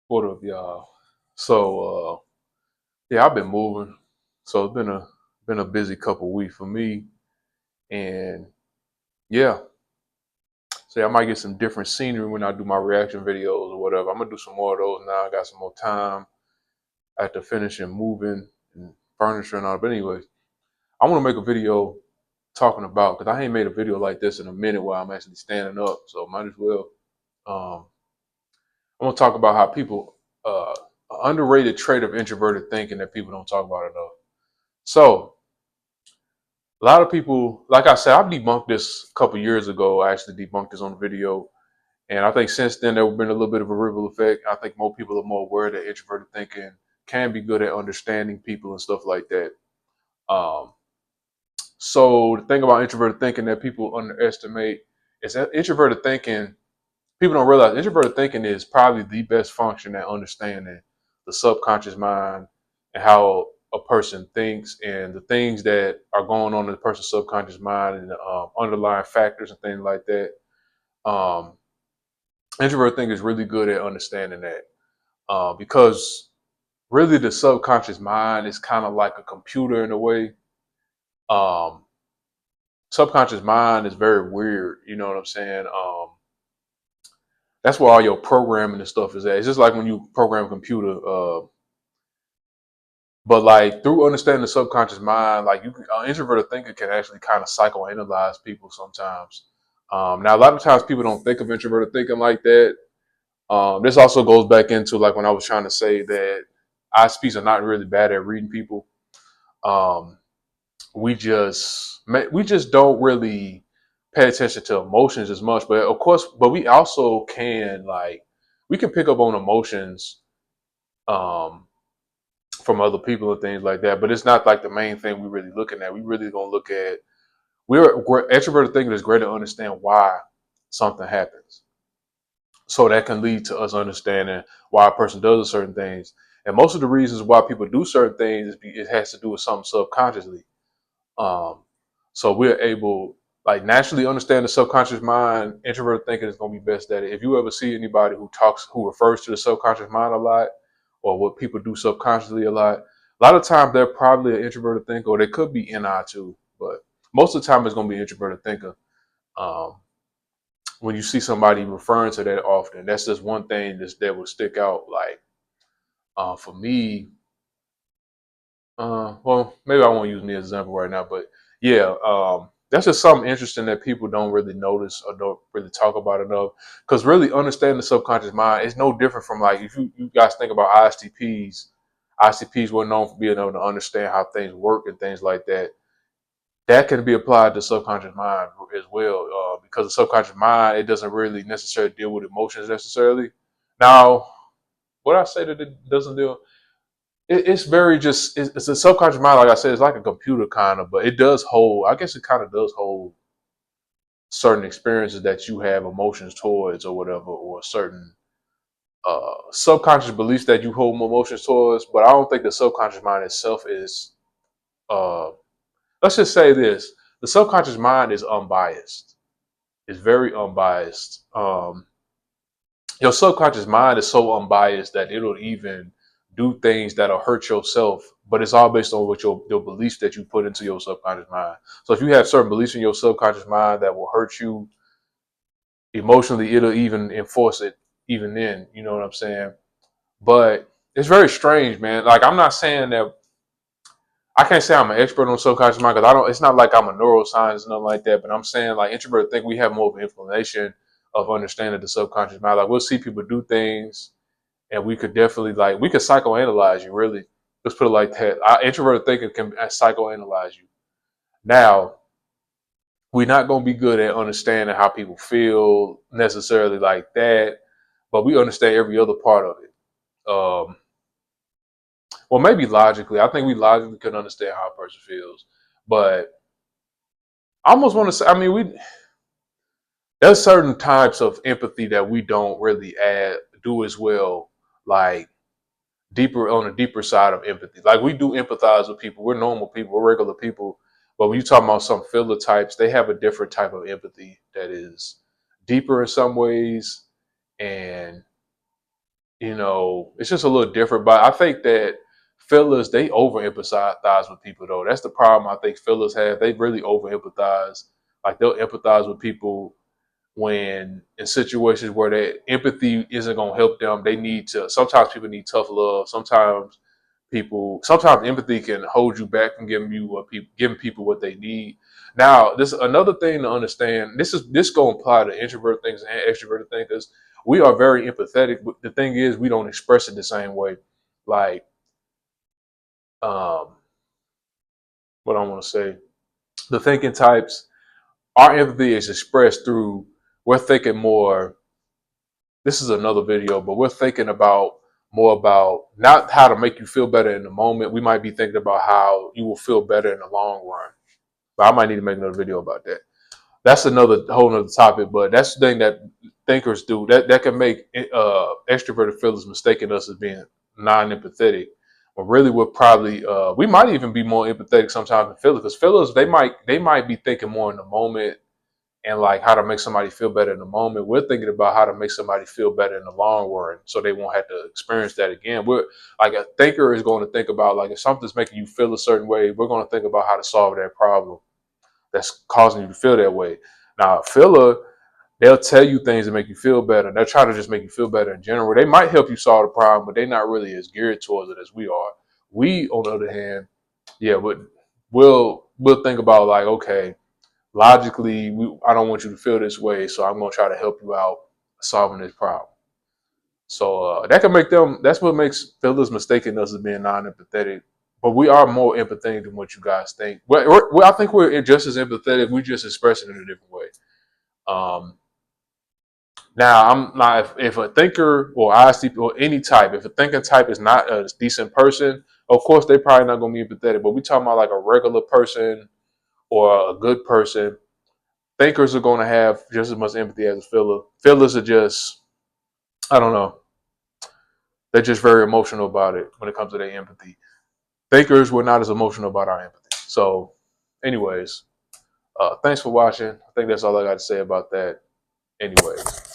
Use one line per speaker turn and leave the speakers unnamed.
What up, y'all? So, yeah, I've been moving. So it's been a busy couple weeks for me, and yeah, so I might get some different scenery when I do my reaction videos or whatever. I'm gonna do some more of those now. I got some more time after finishing moving and furniture and all. But anyways, I want to make a video talking about because I ain't made a video like this in a minute while I'm actually standing up. So might as well. Um, I'm gonna talk about how people an underrated trait of introverted thinking that people don't talk about enough. So a lot of people, like I said, I debunked this a couple years ago. I actually debunked this on video. And I think since then, there has been a little bit of a ripple effect. I think more people are more aware that introverted thinking can be good at understanding people and stuff like that. Um, so the thing about introverted thinking that people underestimate is that introverted thinking, people don't realize introverted thinking is probably the best function at understanding the subconscious mind and how a person thinks and the things that are going on in the person's subconscious mind and the underlying factors and things like that. Um, introvert thinking is really good at understanding that because really the subconscious mind is kind of like a computer in a way. Um, subconscious mind is very weird. You know what I'm saying? That's where all your programming and stuff is at. It's just like when you program a computer. But like through understanding the subconscious mind, like you, introverted thinker can actually kind of psychoanalyze people sometimes. Now, a lot of times people don't think of introverted thinking like that. This also goes back into like when I was trying to say that ISTPs are not really bad at reading people. Um, we just don't really pay attention to emotions as much. But of course, but we also can like we can pick up on emotions. Um, from other people and things like that. But it's not like the main thing we're really looking at. We really gonna look at we're extroverted thinking is great to understand why something happens. So that can lead to us understanding why a person does certain things. And most of the reasons why people do certain things it has to do with something subconsciously. Um, so we're able like naturally understand the subconscious mind. Introverted thinking is gonna be best at it. If you ever see anybody who refers to the subconscious mind a lot, or what people do subconsciously a lot of times they're probably an introverted thinker, or they could be NI too. But most of the time it's gonna be an introverted thinker. Um, when you see somebody referring to that often, that's just one thing that will stick out. Like for me, well, maybe I won't use me as an example right now, but yeah, that's just something interesting that people don't really notice or don't really talk about enough. Because really understanding the subconscious mind is no different from like if you guys think about ISTPs. ISTPs were known for being able to understand how things work and things like that. That can be applied to subconscious mind as well, because the subconscious mind it doesn't really necessarily deal with emotions necessarily. Now, what I say that it doesn't deal it's very just it's a subconscious mind, like I said, it's like a computer kind of, but it does hold, I guess it kind of does hold certain experiences that you have emotions towards or whatever, or certain subconscious beliefs that you hold emotions towards. But I don't think the subconscious mind itself is uh let's just say this, the subconscious mind is unbiased. It's very unbiased. Your subconscious mind is so unbiased that it'll even do things that'll hurt yourself, but it's all based on what your beliefs that you put into your subconscious mind. So if you have certain beliefs in your subconscious mind that will hurt you emotionally, it'll even enforce it even then. You know what I'm saying? But it's very strange, man. Like I'm not saying that I can't say I'm an expert on subconscious mind because I don't. It's not like I'm a neuroscientist and nothing like that. But I'm saying like introverts think we have more of an inclination of understanding the subconscious mind. Like we'll see people do things and we could definitely like we could psychoanalyze you. Really, let's put it like that. Our introverted thinking can psychoanalyze you. Now, we're not going to be good at understanding how people feel necessarily like that, but we understand every other part of it. Well, maybe logically, I think we logically can understand how a person feels, but I almost want to say, I mean, we there's certain types of empathy that we don't really do as well, like deeper on the deeper side of empathy. Like we do empathize with people. We're normal people. We're regular people. But when you talk about some filler types, they have a different type of empathy that is deeper in some ways and it's just a little different. But I think that fillers, they over empathize with people though. That's the problem I think fillers have. They really over empathize. Like they'll empathize with people when in situations where their empathy isn't gonna help them. They need to sometimes people need tough love. Sometimes empathy can hold you back from giving people what they need. Now, this another thing to understand. This gonna apply to introvert thinkers and extroverted thinkers. We are very empathetic, but the thing is, we don't express it the same way. Like, um, what I want to say, the thinking types, our empathy is expressed through we're thinking more. This is another video, but we're thinking about more about not how to make you feel better in the moment. We might be thinking about how you will feel better in the long run. But I might need to make another video about that. That's another whole nother topic, but that's the thing that thinkers do. That can make extroverted feelers mistaking us as being non-empathetic. But really we're probably we might even be more empathetic sometimes than fillers, because fillers they might be thinking more in the moment and like how to make somebody feel better in the moment. We're thinking about how to make somebody feel better in the long run so they won't have to experience that again. We're like a thinker is going to think about like if something's making you feel a certain way, we're going to think about how to solve that problem that's causing you to feel that way. Now, a filler, they'll tell you things that make you feel better. They'll try to just make you feel better in general. They might help you solve the problem, but they're not really as geared towards it as we are. We, on the other hand, yeah, but we'll think about like, okay, logically, I don't want you to feel this way, so I'm gonna try to help you out solving this problem. So that can make them. That's what makes fillers mistaking us as being non-empathetic. But we are more empathetic than what you guys think. I think we're just as empathetic. We just express it in a different way. Um, Now, I'm not if a thinker or ISTP or any type, if a thinking type is not a decent person, of course they're probably not gonna be empathetic. But we talking about like a regular person or a good person. Thinkers are going to have just as much empathy as a filler. Fillers are just, I don't know, they're just very emotional about it when it comes to their empathy. Thinkers were not as emotional about our empathy. So, anyways, thanks for watching. I think that's all I got to say about that. Anyways.